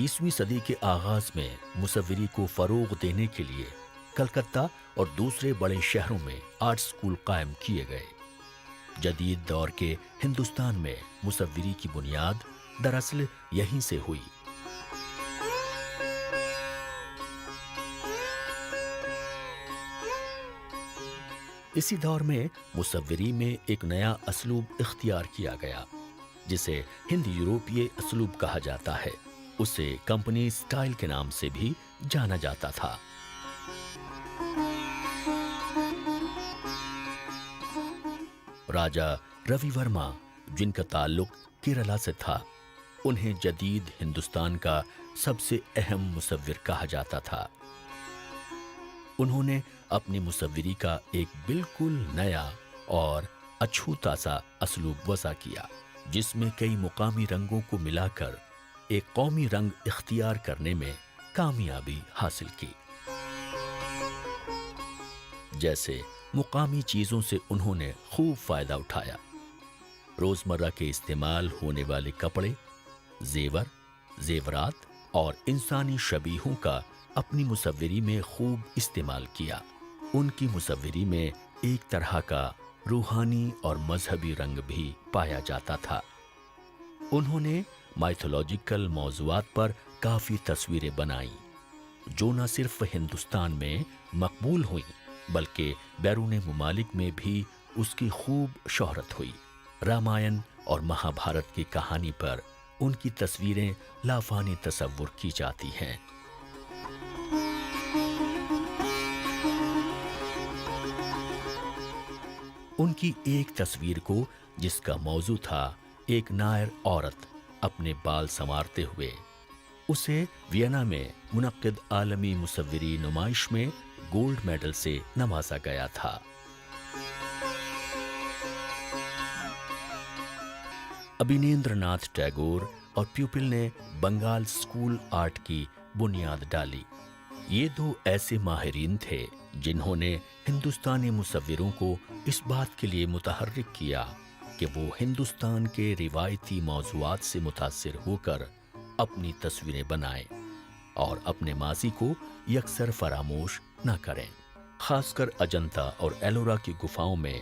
20वीं सदी के आगाज में मुसव्विरी को फरोग देने के लिए कलकत्ता और दूसरे बड़े शहरों में आर्ट स्कूल कायम किए गए। जदीद दौर के हिंदुस्तान में मुसव्विरी की बुनियाद दरअसल यहीं से हुई। इसी दौर में मुसव्विरी में एक नया असलूब इख्तियार किया गया, जिसे हिंद यूरोपीय असलूब कहा जाता है। उसे कंपनी स्टाइल के नाम से भी जाना जाता था। राजा रवि वर्मा, जिनका ताल्लुक केरला से था, उन्हें जदीद हिंदुस्तान का सबसे अहम मुसव्विर कहा जाता था। उन्होंने अपनी मुसव्विरी का एक बिल्कुल नया और अछूता सा असलूब वज़ा किया, जिसमें कई मुकामी रंगों को मिलाकर एक कौमी रंग इख्तियार करने में कामयाबी हासिल की। जैसे मुकामी चीजों से उन्होंने खूब फायदा उठाया। रोजमर्रा के इस्तेमाल होने वाले कपड़े, जेवर, जेवरात और इंसानी शबीहों का अपनी मुसव्विरी में खूब इस्तेमाल किया। उनकी मुसव्विरी में एक तरह का रूहानी और मजहबी रंग भी पाया जाता था। उन्होंने माइथोलॉजिकल मौज़ूआत पर काफी तस्वीरें बनाई, जो न सिर्फ हिंदुस्तान में मकबूल हुई बल्कि बैरून मुमालिक में भी उसकी खूब शोहरत हुई। रामायण और महाभारत की कहानी पर उनकी तस्वीरें लाफानी तसव्वुर की जाती हैं। उनकी एक तस्वीर को, जिसका मौजू था एक नायर औरत अपने बाल संवारते हुए, उसे वियना में मुनक्किद आलमी मुसव्विरी नुमाइश में गोल्ड मेडल से नवाजा गया था। अभिनेंद्रनाथ टैगोर और प्यूपिल ने बंगाल स्कूल आर्ट की बुनियाद डाली। ये दो ऐसे माहिरीन थे जिन्होंने हिंदुस्तानी मुसव्विरों को इस बात के लिए मुतहर्रिक किया कि वो हिंदुस्तान के रिवायती मौज़ूआत से मुतासिर होकर अपनी तस्वीरें बनाएं और अपने माजी को यकसर फरामोश न करें। खासकर अजंता और एलोरा की गुफाओं में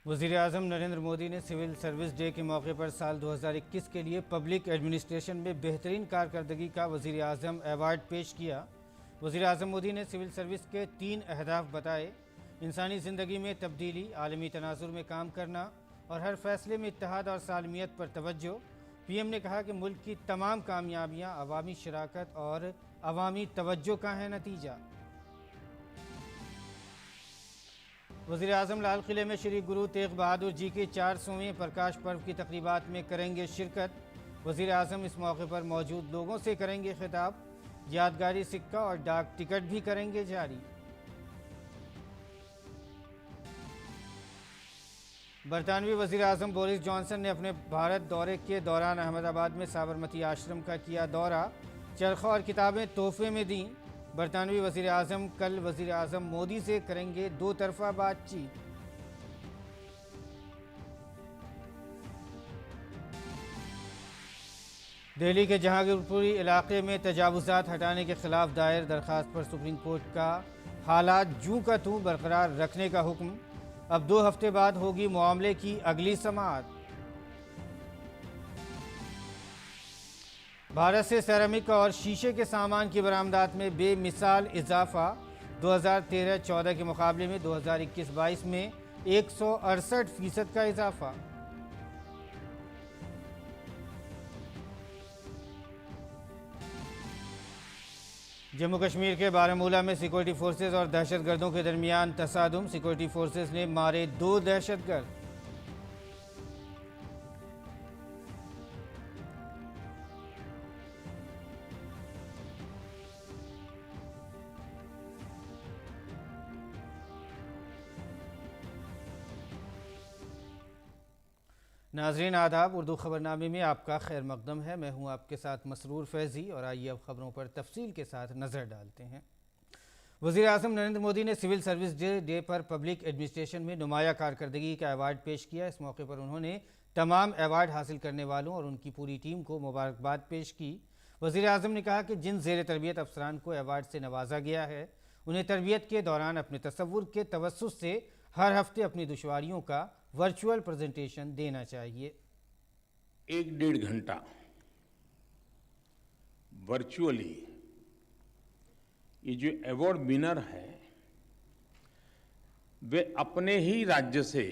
वज़ीर-ए-आज़म नरेंद्र मोदी ने सिविल सर्विस डे के मौके पर साल 2021 के लिए पब्लिक एडमिनिस्ट्रेशन में बेहतरीन कारकर्दगी का वज़ीर-ए-आज़म अवार्ड पेश किया। वज़ीर-ए-आज़म मोदी ने सिविल सर्विस के 3 अहदाफ बताए: इंसानी ज़िंदगी में तब्दीली, आलमी तनाजुर में काम करना और हर फैसले में इत्तेहाद और सालमियत पर तवज्जो। पीएम ने कहा कि मुल्क की तमाम कामयाबियाँ अवामी शराकत और अवामी तवज्जो का है नतीजा। वज़ीर-ए-आज़म लाल किले में श्री गुरु तेग बहादुर जी के 400वें प्रकाश पर्व की तकरीबात में करेंगे शिरकत। वज़ीर-ए-आज़म इस मौके पर मौजूद लोगों से करेंगे खिताब। यादगारी सिक्का और डाक टिकट भी करेंगे जारी। बरतानवी वज़ीर-ए-आज़म बोरिस जॉनसन ने अपने भारत दौरे के दौरान अहमदाबाद में साबरमती आश्रम का किया दौरा। चरखा और किताबें तोहफे में दी। बरतानवी वज़ीर-ए-आज़म कल वज़ीर-ए-आज़म मोदी से करेंगे 2 तरफ़ा बातचीत। दिल्ली के जहांगीरपुरी इलाके में तजावुज़ात हटाने के खिलाफ दायर दरख्वास्त पर सुप्रीम कोर्ट का हालात जूं का तूं बरकरार रखने का हुक्म। अब 2 हफ्ते बाद होगी मामले की अगली समाअत। भारत से सेरामिक और शीशे के सामान की बरामदात में बेमिसाल इजाफा। 2013-14 के मुकाबले में 2021-22 में 168% का इजाफा। जम्मू कश्मीर के बारामूला में सिक्योरिटी फोर्सेज और दहशतगर्दों के दरमियान तसादुम। सिक्योरिटी फोर्सेज ने मारे 2 दहशतगर्द। नाजरीन आदाब, उर्दू खबरनामे में आपका खैर मकदम है। मैं हूं आपके साथ मसरूर फैज़ी और आइए अब खबरों पर तफसील के साथ नज़र डालते हैं। वज़ीर आज़म नरेंद्र मोदी ने सिविल सर्विस डे पर पब्लिक एडमिनिस्ट्रेशन में नुमाया कारकर्दगी का अवार्ड पेश किया। इस मौके पर उन्होंने तमाम अवार्ड हासिल करने वालों और उनकी पूरी टीम को मुबारकबाद पेश की। वज़ीर आज़म ने कहा कि जिन ज़ेर तरबियत अफसरान को अवार्ड से नवाजा गया है, उन्हें तरबियत के दौरान अपने तसव्वुर के तवस्सुस से हर हफ्ते अपनी दुश्वारियों का वर्चुअल प्रेजेंटेशन देना चाहिए। 1-1.5 घंटा वर्चुअली ये जो अवार्ड विनर है वे अपने ही राज्य से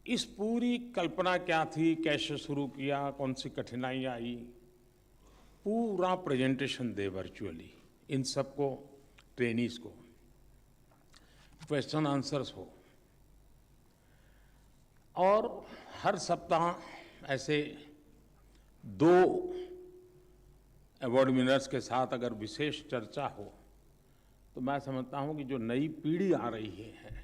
इस पूरी कल्पना क्या थी, कैसे शुरू किया, कौन सी कठिनाइयां आई, पूरा प्रेजेंटेशन दे वर्चुअली। इन सबको, ट्रेनीज को क्वेश्चन आंसर्स हो और हर सप्ताह ऐसे 2 अवार्ड विनर्स के साथ अगर विशेष चर्चा हो तो मैं समझता हूं कि जो नई पीढ़ी आ रही है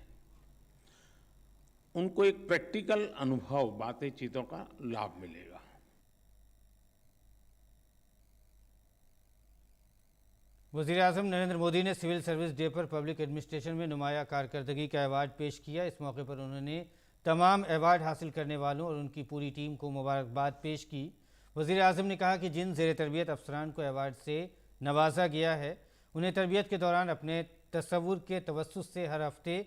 उनको एक प्रैक्टिकल अनुभव, बातें, चीजों का लाभ मिलेगा। वज़ीर आज़म नरेंद्र मोदी ने सिविल सर्विस डे पर पब्लिक एडमिनिस्ट्रेशन में नुमाया कारकर्दगी का अवार्ड पेश किया। इस मौके पर उन्होंने तमाम अवार्ड हासिल करने वालों और उनकी पूरी टीम को मुबारकबाद पेश की। वज़ीर आज़म ने कहा कि जिन ज़ेर तरबियत अफसरान को अवार्ड से नवाजा गया है, उन्हें तरबियत के दौरान अपने तसव्वुर के तवस्सुस से हर हफ्ते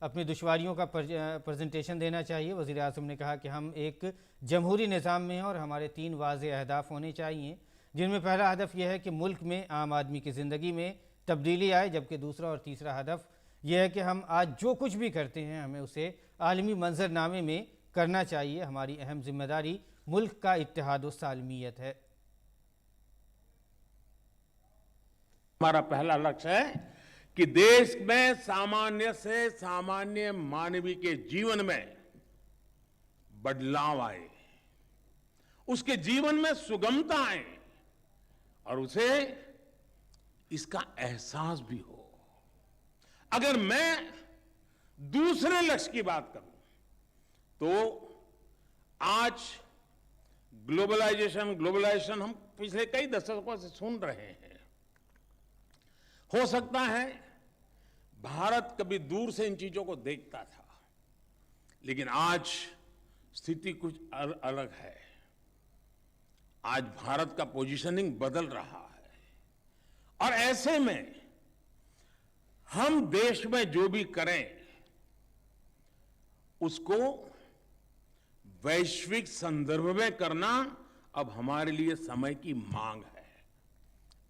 अपनी दुश्वारियों का प्रेजेंटेशन देना चाहिए। वज़ीर आज़म ने कहा कि हम एक जमहूरी निज़ाम में हैं और हमारे 3 वाज़ेह अहदाफ होने चाहिए, जिनमें पहला हदफ यह है कि मुल्क में आम आदमी की ज़िंदगी में तब्दीली आए, जबकि दूसरा और तीसरा हदफ यह है कि हम आज जो कुछ भी करते हैं हमें उसे आलमी मंजरनामे में करना चाहिए। हमारी अहम जिम्मेदारी मुल्क का इत्तेहाद व सालमियत है। हमारा पहला लक्ष्य है कि देश में सामान्य से सामान्य मानवीय के जीवन में बदलाव आए, उसके जीवन में सुगमता आए और उसे इसका एहसास भी हो। अगर मैं दूसरे लक्ष्य की बात करूं तो आज ग्लोबलाइजेशन हम पिछले कई दशकों से सुन रहे हैं। हो सकता है भारत कभी दूर से इन चीजों को देखता था, लेकिन आज स्थिति कुछ अलग है। आज भारत का पोजीशनिंग बदल रहा है और ऐसे में हम देश में जो भी करें उसको वैश्विक संदर्भ में करना अब हमारे लिए समय की मांग है।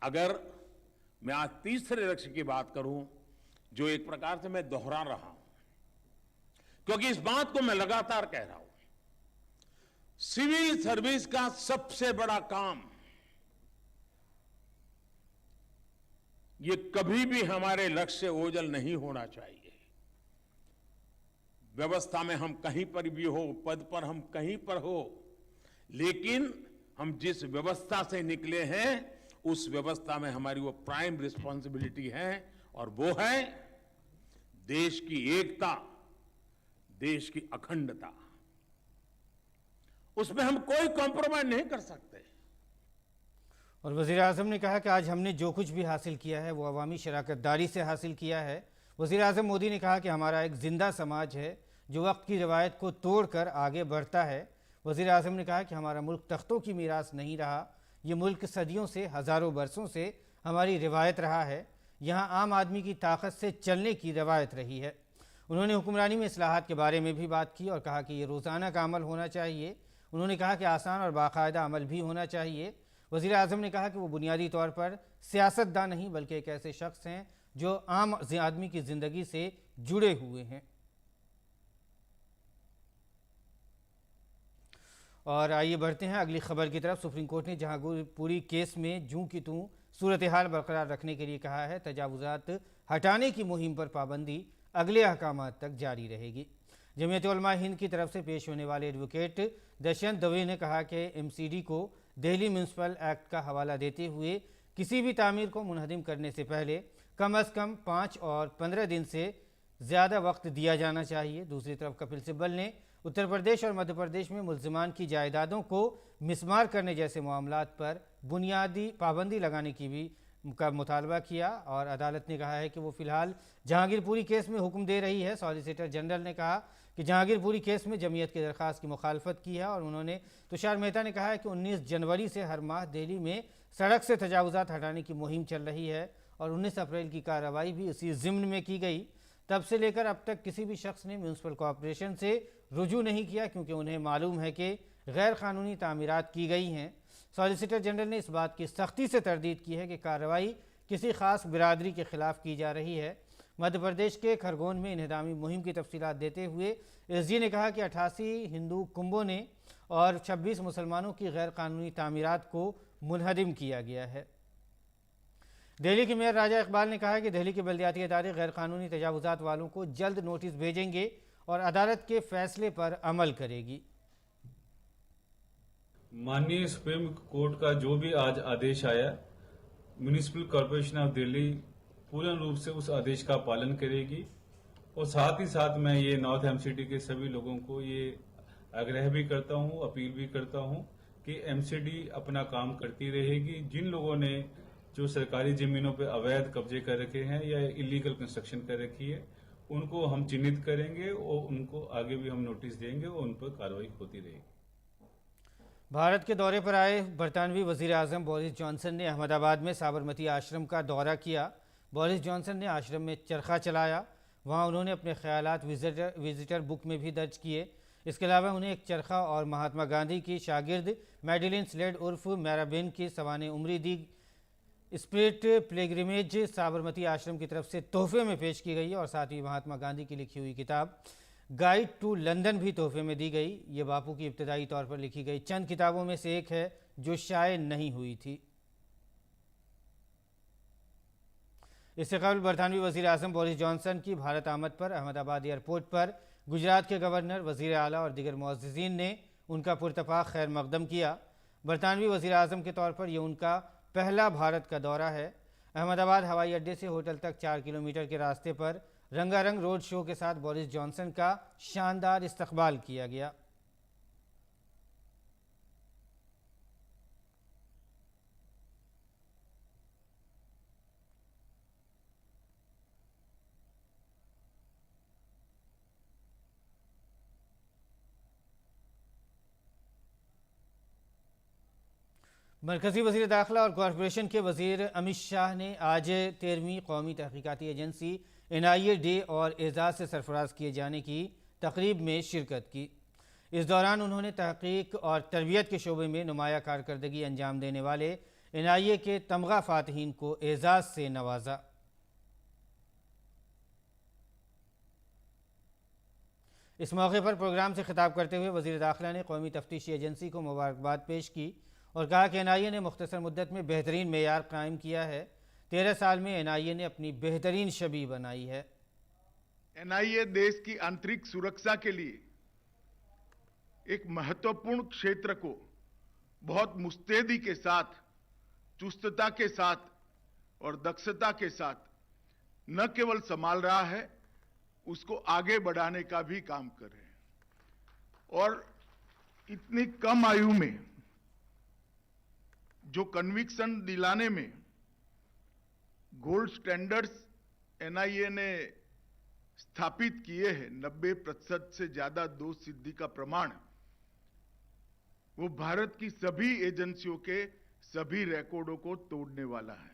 अगर मैं आज तीसरे लक्ष्य की बात करूं, जो एक प्रकार से मैं दोहरा रहा हूं, क्योंकि इस बात को मैं लगातार कह रहा हूं, सिविल सर्विस का सबसे बड़ा काम ये कभी भी हमारे लक्ष्य से ओझल नहीं होना चाहिए। व्यवस्था में हम कहीं पर भी हो, पद पर हम कहीं पर हो, लेकिन हम जिस व्यवस्था से निकले हैं उस व्यवस्था में हमारी वो प्राइम रिस्पॉन्सिबिलिटी है और वो है देश की एकता, देश की अखंडता। उसमें हम कोई कॉम्प्रोमाइज नहीं कर सकते। और वज़ीर आज़म ने कहा कि आज हमने जो कुछ भी हासिल किया है वो अवामी शराकतदारी से हासिल किया है। वज़ीर आज़म मोदी ने कहा कि हमारा एक जिंदा समाज है जो वक्त की रवायत को तोड़कर आगे बढ़ता है। वज़ीर आज़म ने कहा कि हमारा मुल्क तख्तों की मीरास नहीं रहा, ये मुल्क सदियों से, हज़ारों बरसों से हमारी रिवायत रहा है। यहाँ आम आदमी की ताकत से चलने की रवायत रही है। उन्होंने हुक्मरानी में इस्लाहात के बारे में भी बात की और कहा कि ये रोज़ाना का अमल होना चाहिए। उन्होंने कहा कि आसान और बाकायदा अमल भी होना चाहिए। वज़ीर आज़म ने कहा कि वो बुनियादी तौर पर सियासतदान नहीं बल्कि एक ऐसे शख्स हैं जो आम आदमी की ज़िंदगी से जुड़े हुए हैं। और आइए बढ़ते हैं अगली खबर की तरफ। सुप्रीम कोर्ट ने जहांगीरपुरी केस में जूं की तूं सूरत हाल बरकरार रखने के लिए कहा है। तजावुज़ात हटाने की मुहिम पर पाबंदी अगले अहकामात तक जारी रहेगी। जमीयत उलमा हिंद की तरफ से पेश होने वाले एडवोकेट दशयंत दवे ने कहा कि MCD को दिल्ली म्यूनसिपल एक्ट का हवाला देते हुए किसी भी तामीर को मुनहदिम करने से पहले कम अज़ कम 5 और 15 दिन से ज़्यादा वक्त दिया जाना चाहिए। दूसरी तरफ कपिल सिब्बल ने उत्तर प्रदेश और मध्य प्रदेश में मुल्जिमान की जायदादों को मिसमार करने जैसे मामलात पर बुनियादी पाबंदी लगाने की भी का मुतालबा किया और अदालत ने कहा है कि वो फ़िलहाल जहांगीरपुरी केस में हुक्म दे रही है। सॉलिसिटर जनरल ने कहा कि जहांगीरपुरी केस में जमीयत की दरख्वास्त की मुखालफत की है और उन्होंने तुषार मेहता ने कहा है कि 19 जनवरी से हर माह दिल्ली में सड़क से तजावुज़ात हटाने की मुहिम चल रही है और 19 अप्रैल की कार्रवाई भी उसी ज़िम्न में की गई। तब से लेकर अब तक किसी भी शख्स ने म्यूनसिपल कॉरपोरेशन से रुजू नहीं किया क्योंकि उन्हें मालूम है कि गैर कानूनी तामीरात की गई हैं। सॉलिसिटर जनरल ने इस बात की सख्ती से तरदीद की है कि कार्रवाई किसी ख़ास बिरादरी के ख़िलाफ़ की जा रही है। मध्य प्रदेश के खरगोन में इन्हदामी मुहिम की तफसीलात देते हुए एसजी ने कहा कि 88 हिंदू कुंभों ने और 26 मुसलमानों की गैर कानूनी तामीरात को मुनहदिम किया गया है। दिल्ली के मेयर राजा इकबाल ने कहा है कि दिल्ली के बल्दियाती इदारे गैर कानूनी तजावुज़ात वालों को जल्द नोटिस भेजेंगे और अदालत के फैसले पर अमल करेगी। माननीय सुप्रीम कोर्ट का जो भी आज आदेश आया, म्यूनिसिपल कॉरपोरेशन ऑफ दिल्ली पूर्ण रूप से उस आदेश का पालन करेगी और साथ ही साथ मैं ये नॉर्थ एमसीडी के सभी लोगों को ये आग्रह भी करता हूँ, अपील भी करता हूँ कि एमसीडी अपना काम करती रहेगी। जिन लोगों ने जो सरकारी जमीनों पर अवैध कब्जे कर रखे हैं या इलीगल कंस्ट्रक्शन कर रखी है, उनको हम चिन्हित करेंगे और उनको आगे भी हम नोटिस देंगे और उन पर कार्रवाई होती रहेगी। भारत के दौरे पर आए बरतानवी वज़ीर आज़म बोरिस जॉनसन ने अहमदाबाद में साबरमती आश्रम का दौरा किया। बोरिस जॉनसन ने आश्रम में चरखा चलाया। वहां उन्होंने अपने ख्यालात विजिटर बुक में भी दर्ज किए। इसके अलावा उन्हें एक चरखा और महात्मा गांधी की शागिर्द मैडिलिन स्लेड उर्फ मैराबेन की सवाने उम्री दी स्पिरिट प्लेग्रिमेज साबरमती आश्रम की तरफ से तोहफे में पेश की गई और साथ ही महात्मा गांधी की लिखी हुई किताब गाइड टू लंदन भी तोहफे में दी गई। ये बापू की इब्तदाई तौर पर लिखी गई चंद किताबों में से एक है जो शाये नहीं हुई थी। इससे कबल बरतानवी वज़ीर आज़म बोरिस जॉनसन की भारत आमद पर अहमदाबाद एयरपोर्ट पर गुजरात के गवर्नर, वज़ीर आला और दीगर मुअज़्ज़िज़ीन ने उनका पुरतपाक खैर मकदम किया। बरतानवी वज़ीर आज़म के तौर पर यह उनका पहला भारत का दौरा है। अहमदाबाद हवाई अड्डे से होटल तक 4 किलोमीटर के रास्ते पर रंगारंग रोड शो के साथ बोरिस जॉनसन का शानदार इस्तकबाल किया गया। मरकज़ी वज़ीर दाखिला और कॉरपोरेशन के वज़ीर अमित शाह ने आज 13वीं कौमी तहकीकाती एजेंसी NIA डे और एजाज़ से सरफराज किए जाने की तकरीब में शिरकत की। इस दौरान उन्होंने तहकीक और तरबियत के शोबे में नुमाया कारकर्दगी अंजाम देने वाले NIA के तमगा फ़ातहीन को एजाज़ से नवाजा। इस मौके पर प्रोग्राम से खिताब करते हुए वज़ीर दाखिला ने कौमी तफ्तीशी एजेंसी को मुबारकबाद पेश की और कहा कि NIA ने मुख्तसर मुद्दत में बेहतरीन मेयार कायम किया है। 13 साल में NIA ने अपनी बेहतरीन छवि बनाई है। NIA देश की आंतरिक सुरक्षा के लिए एक महत्वपूर्ण क्षेत्र को बहुत मुस्तैदी के साथ, चुस्तता के साथ और दक्षता के साथ न केवल संभाल रहा है, उसको आगे बढ़ाने का भी काम कर रहे हैं। और इतनी कम आयु में जो कन्विक्शन दिलाने में गोल्ड स्टैंडर्ड्स NIA ने स्थापित किए हैं, 90% से ज्यादा दोष सिद्धि का प्रमाण, वो भारत की सभी एजेंसियों के सभी रिकॉर्डों को तोड़ने वाला है।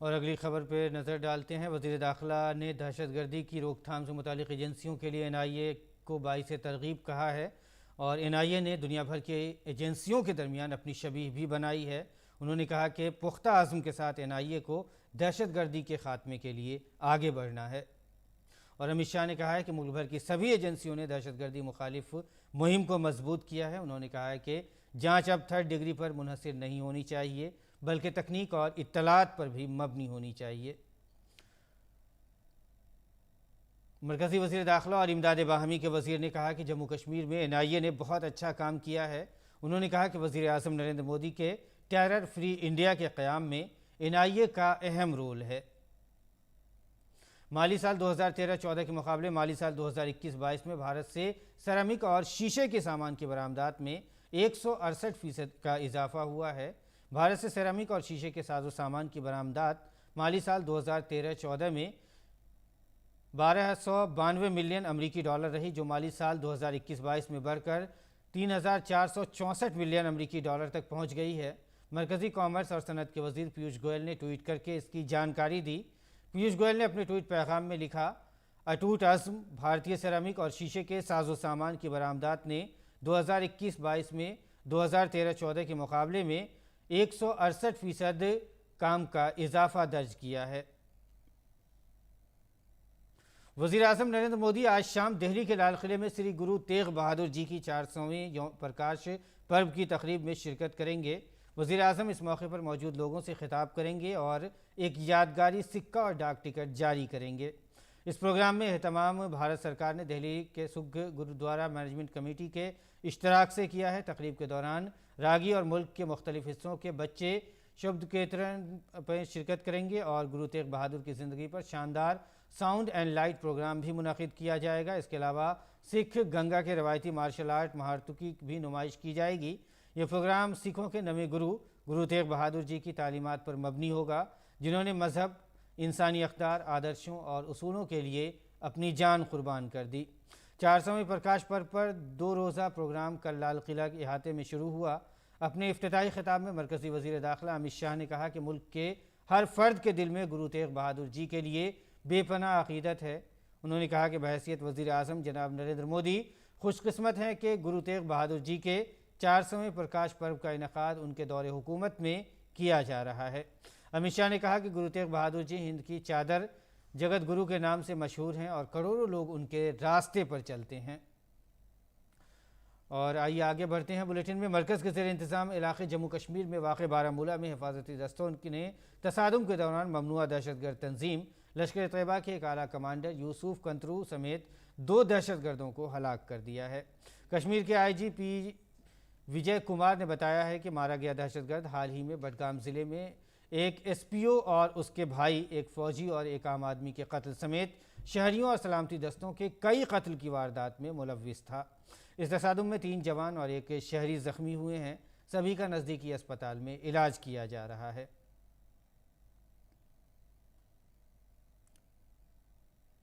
और अगली खबर पर नज़र डालते हैं। वज़ीर दाखिला ने दहशतगर्दी की रोकथाम से मुतालिक एजेंसियों के लिए NIA को बाइस तरगीब कहा है और NIA ने दुनिया भर के एजेंसियों के दरमियान अपनी शबीह भी बनाई है। उन्होंने कहा कि पुख्ता आज़म के साथ NIA को दहशतगर्दी के ख़ात्मे के लिए आगे बढ़ना है। और अमित शाह ने कहा है कि मुल्क भर की सभी एजेंसियों ने दहशतगर्दी मुखालिफ मुहिम को मजबूत किया है। उन्होंने कहा है कि जाँच अब 3rd डिग्री पर मुनहसर नहीं होनी चाहिए बल्कि तकनीक और इत्तलात पर भी मबनी होनी चाहिए। मरकज़ी वज़ीर दाखिला और इमदाद बाहमी के वज़ीर ने कहा कि जम्मू कश्मीर में NIA ने बहुत अच्छा काम किया है। उन्होंने कहा कि वज़ीर आज़म नरेंद्र मोदी के टेरर फ्री इंडिया के क़याम में NIA का अहम रोल है। माली साल 2013-14 के मुकाबले माली साल 2021-22 में भारत से सेरामिक और शीशे के सामान की बरामदात में 168% का इजाफा हुआ है। भारत से सेरामिक और शीशे के साजो सामान की बरामदात माली साल 2013-14 में 1292 मिलियन अमरीकी डॉलर रही, जो माली साल 2021-22 में बढ़कर 3464 मिलियन अमरीकी डॉलर तक पहुंच गई है। मरकजी कॉमर्स और सनत के वजीर पीयूष गोयल ने ट्वीट करके इसकी जानकारी दी। पीयूष गोयल ने अपने ट्वीट पैगाम में लिखा, अटूट अज़्म भारतीय सेरामिक और शीशे के साजो सामान की बरामदात ने 2021-22 में 2013-14 के मुकाबले में 168% काम का इजाफा दर्ज किया है। वज़ीर आज़म नरेंद्र मोदी आज शाम दिल्ली के लाल किले में श्री गुरु तेग बहादुर जी की 400वीं प्रकाश पर्व की तकरीब में शिरकत करेंगे। वज़ीर आज़म इस मौके पर मौजूद लोगों से खिताब करेंगे और एक यादगारी सिक्का और डाक टिकट जारी करेंगे। इस प्रोग्राम में एहतमाम भारत सरकार ने दिल्ली के सुख गुरुद्वारा मैनेजमेंट कमेटी के इश्तराक से किया है। तकरीब के दौरान रागी और मुल्क के मुख्तलिफ हिस्सों के बच्चे शब्द कीर्तन पर शिरकत करेंगे और गुरु तेग बहादुर की ज़िंदगी पर शानदार साउंड एंड लाइट प्रोग्राम भी मुनक़िद किया जाएगा। इसके अलावा सिख गंगा के रवायती मार्शल आर्ट महारतों की भी नुमाइश की जाएगी। ये प्रोग्राम सिखों के नवे गुरु तेग बहादुर जी की तालीमात पर मबनी होगा, जिन्होंने मज़हब, इंसानी अक़दार, आदर्शों और उसूलों के लिए अपनी जान कुर्बान कर दी। 400वें प्रकाश पर्व पर 2 रोज़ा प्रोग्राम कल लाल किला के अहाते में शुरू हुआ। अपने इफ्तिताही खिताब में मरकज़ी वज़ीर दाखिला अमित शाह ने कहा कि मुल्क के हर फर्द के दिल में गुरु तेग बहादुर जी के लिए बेपनाह अक़ीदत है। उन्होंने कहा कि बहैसियत वज़ीर आज़म जनाब नरेंद्र मोदी खुशकिस्मत हैं कि गुरु तेग बहादुर जी के 400वें प्रकाश पर्व का इनेकाद उनके दौरे हुकूमत में किया जा रहा है। अमित शाह ने कहा कि गुरु तेग बहादुर जी हिंद की चादर जगत गुरु के नाम से मशहूर हैं और करोड़ों लोग उनके रास्ते पर चलते हैं। और आइए आगे बढ़ते हैं बुलेटिन में। मरकज़ के ज़ेर इंतज़ाम इलाक़े जम्मू कश्मीर में वाक़ बारामूला में हिफाजती दस्तों ने तसादुम के दौरान ममनुआ दहशतगर्द तंजीम लश्कर तैयबा के एक आला कमांडर यूसुफ कंतरू समेत 2 दहशतगर्दों को हलाक कर दिया है। कश्मीर के IGP विजय कुमार ने बताया है कि मारा गया दहशतगर्द हाल ही में बडगाम ज़िले में एक SPO और उसके भाई, एक फ़ौजी और एक आम आदमी के कत्ल समेत शहरियों और सलामती दस्तों के कई कत्ल की वारदात में मुलव्विस था। इस तसादुम में 3 जवान और एक शहरी ज़ख्मी हुए हैं। सभी का नज़दीकी अस्पताल में इलाज किया जा रहा है।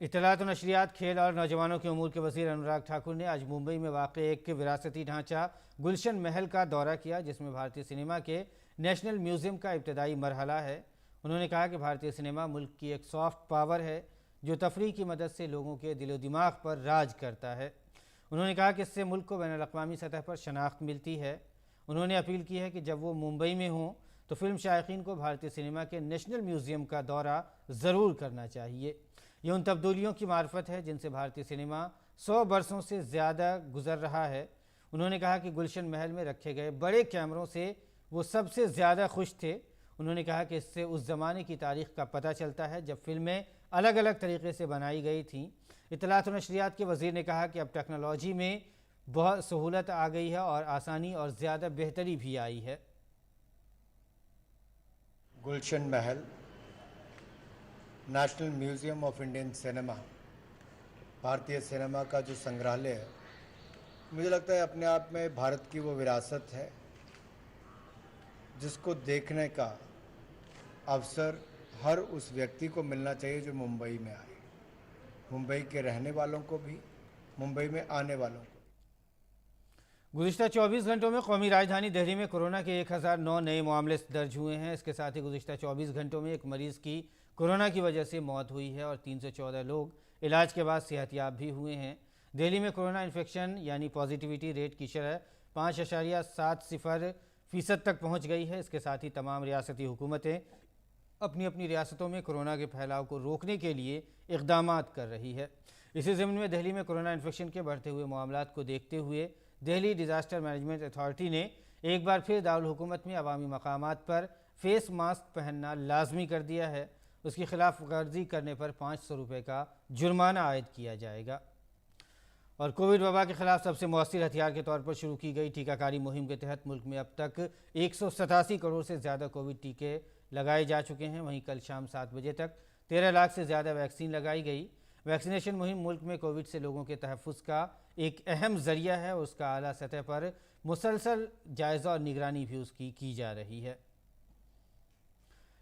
इत्तलात और नशरियात, खेल और नौजवानों के उमूर के वज़ीर अनुराग ठाकुर ने आज मुंबई में वाक़ एक विरासती ढांचा गुलशन महल का दौरा किया, जिसमें भारतीय सिनेमा के नेशनल म्यूज़ियम का इब्तदाई मरहला है। उन्होंने कहा कि भारतीय सिनेमा मुल्क की एक सॉफ्ट पावर है जो तफरीह की मदद से लोगों के दिलो दिमाग पर राज करता है। उन्होंने कहा कि इससे मुल्क को बैनुल-अक़वामी सतह पर शनाख्त मिलती है। उन्होंने अपील की है कि जब वो मुंबई में हों तो फिल्म शायकीन को भारतीय सिनेमा के नेशनल म्यूज़ियम का दौरा ज़रूर करना चाहिए। ये उन तब्दीलियों की मार्फत है जिनसे भारतीय सिनेमा 100 बरसों से ज़्यादा गुजर रहा है। उन्होंने कहा कि गुलशन महल में रखे गए बड़े कैमरों से वो सबसे ज़्यादा खुश थे। उन्होंने कहा कि इससे उस ज़माने की तारीख़ का पता चलता है जब फिल्में अलग अलग तरीक़े से बनाई गई थीं। इत्तलात और नशरियात के वज़ीर ने कहा कि अब टेक्नोलॉजी में बहुत सहूलत आ गई है और आसानी और ज़्यादा बेहतरी भी आई है। Gulshan Mahal, national museum of Indian cinema, भारतीय सिनेमा का जो संग्रहालय है, मुझे लगता है अपने आप में भारत की वो विरासत है जिसको देखने का अवसर हर उस व्यक्ति को मिलना चाहिए जो मुंबई में आए, मुंबई के रहने वालों को भी, मुंबई में आने वालों को। गुज़िश्ता 24 घंटों में कौमी राजधानी दिल्ली में कोरोना के 1009 नए मामले दर्ज हुए हैं। इसके साथ ही गुज़िश्ता 24 घंटों में एक मरीज़ की कोरोना की वजह से मौत हुई है और 314 लोग इलाज के बाद सेहतयाब भी हुए हैं। दिल्ली में कोरोना इन्फेक्शन यानी पॉजिटिविटी रेट की शरह 5.70% तक पहुंच गई है। इसके साथ ही तमाम रियासती हुकूमतें अपनी अपनी रियासतों में कोरोना के फैलाव को रोकने के लिए इक़दामात कर रही है। इसी ज़मीन में दिल्ली में कोरोना इन्फेक्शन के बढ़ते हुए मामलात को देखते हुए दिल्ली डिज़ास्टर मैनेजमेंट अथॉरिटी ने एक बार फिर दारुल हुकूमत में अवामी मकामात पर फेस मास्क पहनना लाजमी कर दिया है। उसकी खिलाफ वर्जी करने पर 500 रुपये का जुर्माना आयद किया जाएगा। और कोविड वबा के खिलाफ सबसे मौसर हथियार के तौर पर शुरू की गई टीकाकारी मुहिम के तहत मुल्क में अब तक 187 करोड़ से ज़्यादा कोविड टीके लगाए जा चुके हैं। वहीं कल शाम 7 बजे तक 13 लाख से ज़्यादा वैक्सीन लगाई गई। वैक्सीनेशन मुहिम मुल्क में कोविड से लोगों के तहफ़्फ़ुज़ का एक अहम ज़रिया है और उसका आला सतह पर मुसलसल जायज़ा और निगरानी भी उसकी की जा रही है।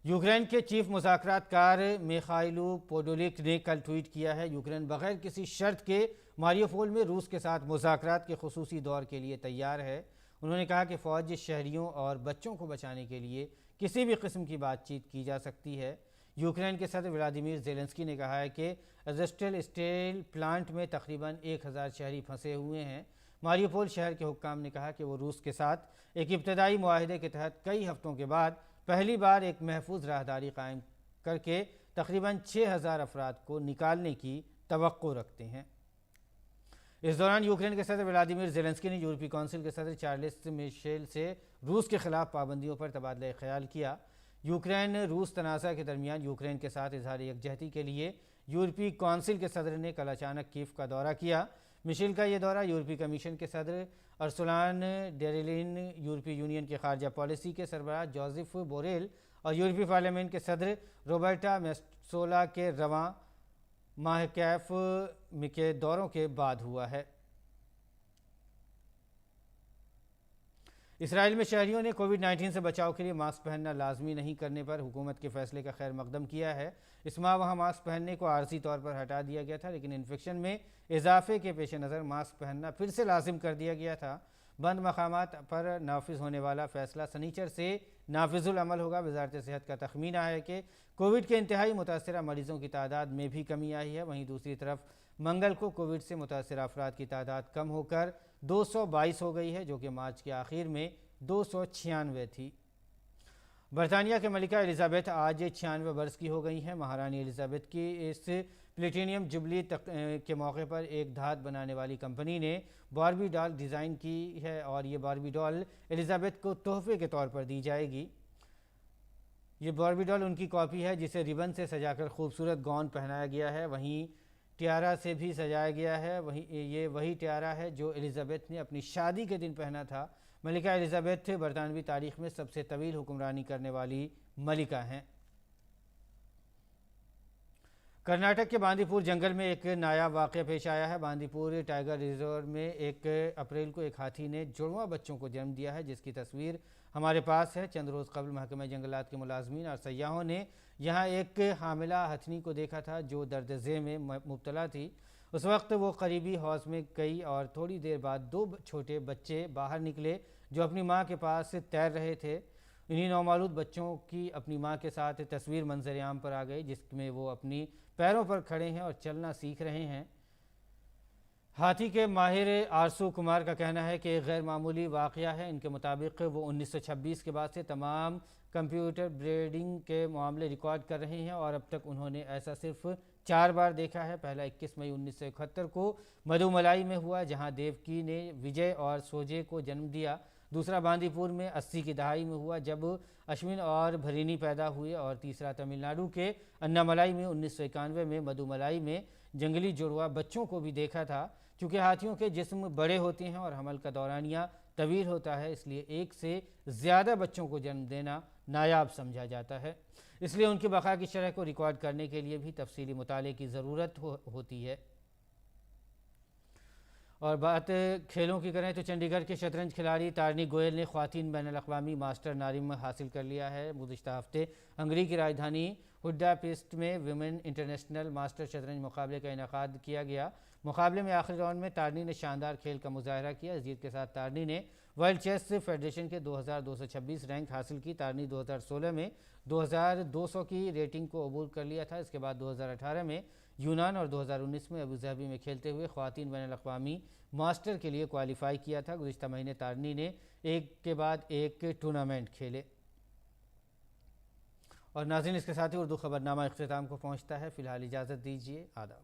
यूक्रेन के चीफ मुज़ाकरातकार मिखाइलो पोडोलिक ने कल ट्वीट किया है, यूक्रेन बगैर किसी शर्त के मारियोपोल में रूस के साथ मुज़ाकरात के खुसूसी दौर के लिए तैयार है। उन्होंने कहा कि फ़ौज शहरियों और बच्चों को बचाने के लिए किसी भी किस्म की बातचीत की जा सकती है। यूक्रेन के सदर व्लादिमीर ज़ेलेंस्की ने कहा है कि अज़ोस्टल स्टील प्लांट में तकरीबन 1000 शहरी फंसे हुए हैं। मारियोपोल शहर के हुक्काम ने कहा कि वो रूस के साथ एक इब्तदाई मुआहदे के तहत कई हफ्तों के बाद पहली बार एक महफूज राहदारी कायम करके तकरीबन 6000 अफराद को निकालने की तवक्को रखते हैं। इस दौरान यूक्रेन के सदर व्लादिमीर ज़ेलेंस्की ने यूरोपीय काउंसिल के सदर चार्ल्स मिशेल से रूस के खिलाफ पाबंदियों पर तबादला ख्याल किया। यूक्रेन रूस तनाज़ा के दरमियान यूक्रेन के साथ इजहार यकजहती के लिए यूरोपीय काउंसिल के सदर ने कल अचानक कीव का दौरा किया। मिशेल का ये दौरा यूरोपीय कमीशन के सदर अर्सुलान डेरेलिन, यूरोपीय यूनियन की खारजा पॉलिसी के सरबराह जोसेफ बोरेल और यूरोपीय पार्लियामेंट के सदर रॉबर्टा मेट्सोला के रवां माह कैफ के दौरों के बाद हुआ है। इसराइल में शहरियों ने कोविड-19 से बचाव के लिए मास्क पहनना लाजमी नहीं करने पर हुकूमत के फैसले का खैर मकदम किया है। इस माह वहाँ मास्क पहनने को आर्जी तौर पर हटा दिया गया था, लेकिन इन्फेक्शन में इजाफे के पेश नज़र मास्क पहनना फिर से लाजिम कर दिया गया था। बंद मकामात पर नाफिज होने वाला फैसला सनीचर से नाफिजुल अमल होगा। वजारत सेहत का तखमीना है कि कोविड के इंतहाई मुतासरा मरीजों की तादाद में भी कमी आई है। वहीं दूसरी तरफ मंगल को कोविड से मुतासर अफराद की तादाद कम होकर 222 हो गई है, जो कि मार्च के आखिर में 296 थी। बरतानिया के मलिका एलिज़ाबेथ आज 96 वर्ष की हो गई हैं। महारानी एलिज़ाबेथ की इस प्लेटिनियम जुबली के मौके पर एक धात बनाने वाली कंपनी ने बारबी डॉल डिज़ाइन की है और ये बारबी डॉल एलिज़ाबेथ को तोहफे के तौर पर दी जाएगी। ये बारबी डॉल उनकी कॉपी है जिसे रिबन से सजाकर खूबसूरत गाउन पहनाया गया है, वहीं टियारा से भी सजाया गया है। वही टियारा है जो एलिज़ाबेथ ने अपनी शादी के दिन पहना था। मलिका एलिज़ाबेथ बरतानवी तारीख में सबसे तवील हुक्मरानी करने वाली मलिका हैं। कर्नाटक के बांदीपुर जंगल में एक नायाब वाक़या पेश आया है। बांदीपुर टाइगर रिजर्व में 1 अप्रैल को एक हाथी ने जुड़वां बच्चों को जन्म दिया है, जिसकी तस्वीर हमारे पास है। चंद रोज़ कबल महकमा जंगलात के मुलाजमीन और सयाहों ने यहाँ एक हामिला हथनी को देखा था जो दर्द-ए में मुब्तला थी। उस वक्त वो करीबी हौज़ में गई और थोड़ी देर बाद 2 छोटे बच्चे बाहर निकले जो अपनी माँ के पास तैर रहे थे। इन्हीं नौमालूद बच्चों की अपनी माँ के साथ तस्वीर मंजर आम पर आ गई, जिसमें वो अपनी पैरों पर खड़े हैं और चलना सीख रहे हैं। हाथी के माहिर आरसू कुमार का कहना है कि एक गैर मामूली वाक़या है। इनके मुताबिक वो 1926 के बाद से तमाम कंप्यूटर ब्रीडिंग के मामले रिकॉर्ड कर रहे हैं और अब तक उन्होंने ऐसा सिर्फ 4 बार देखा है। पहला 21 मई 1971 को मधुमलाई में हुआ, जहां देवकी ने विजय और सोजे को जन्म दिया। दूसरा बांदीपुर में 80 की दहाई में हुआ जब अश्विन और भरीनी पैदा हुए, और तीसरा तमिलनाडु के अन्नामलाई में 1991 में मधुमलाई में जंगली जुड़वा बच्चों को भी देखा था। चूँकि हाथियों के जिस्म बड़े होते हैं और हमल का दौरानिया तवील होता है, इसलिए एक से ज़्यादा बच्चों को जन्म देना नायाब समझा जाता है। इसलिए उनकी बका की शरह को रिकॉर्ड करने के लिए भी तफसीली मुताले की ज़रूरत होती है। और बात खेलों की करें तो चंडीगढ़ के शतरंज खिलाड़ी तारनी गोयल ने ख्वातीन बैनुल-अक़वामी मास्टर नारिम हासिल कर लिया है। गुज़िश्ता हफ्ते हंगरी की राजधानी बुडापेस्ट में विमेन इंटरनेशनल मास्टर शतरंज मुकाबले का इनेकाद किया गया। मुकाबले में आखिरी राउंड में तारनी ने शानदार खेल का मुजाहरा किया। इस जीत के साथ तारनी ने वर्ल्ड चेस फेडरेशन के 2226 रैंक हासिल की। तारनी 2016 में 2200 की रेटिंग को अबूल कर लिया था। इसके बाद 2018 में यूनान और 2019 में अबू धाबी में खेलते हुए ख्वातीन बैनुल-अक़वामी मास्टर के लिए क्वालिफाई किया था। गुज़िश्ता महीने तारनी ने एक के बाद एक टूर्नामेंट खेले। और नाज़रीन, इसके साथ ही उर्दू खबरनामा इख्तिताम को पहुँचता है। फ़िलहाल इजाज़त दीजिए। आदाब।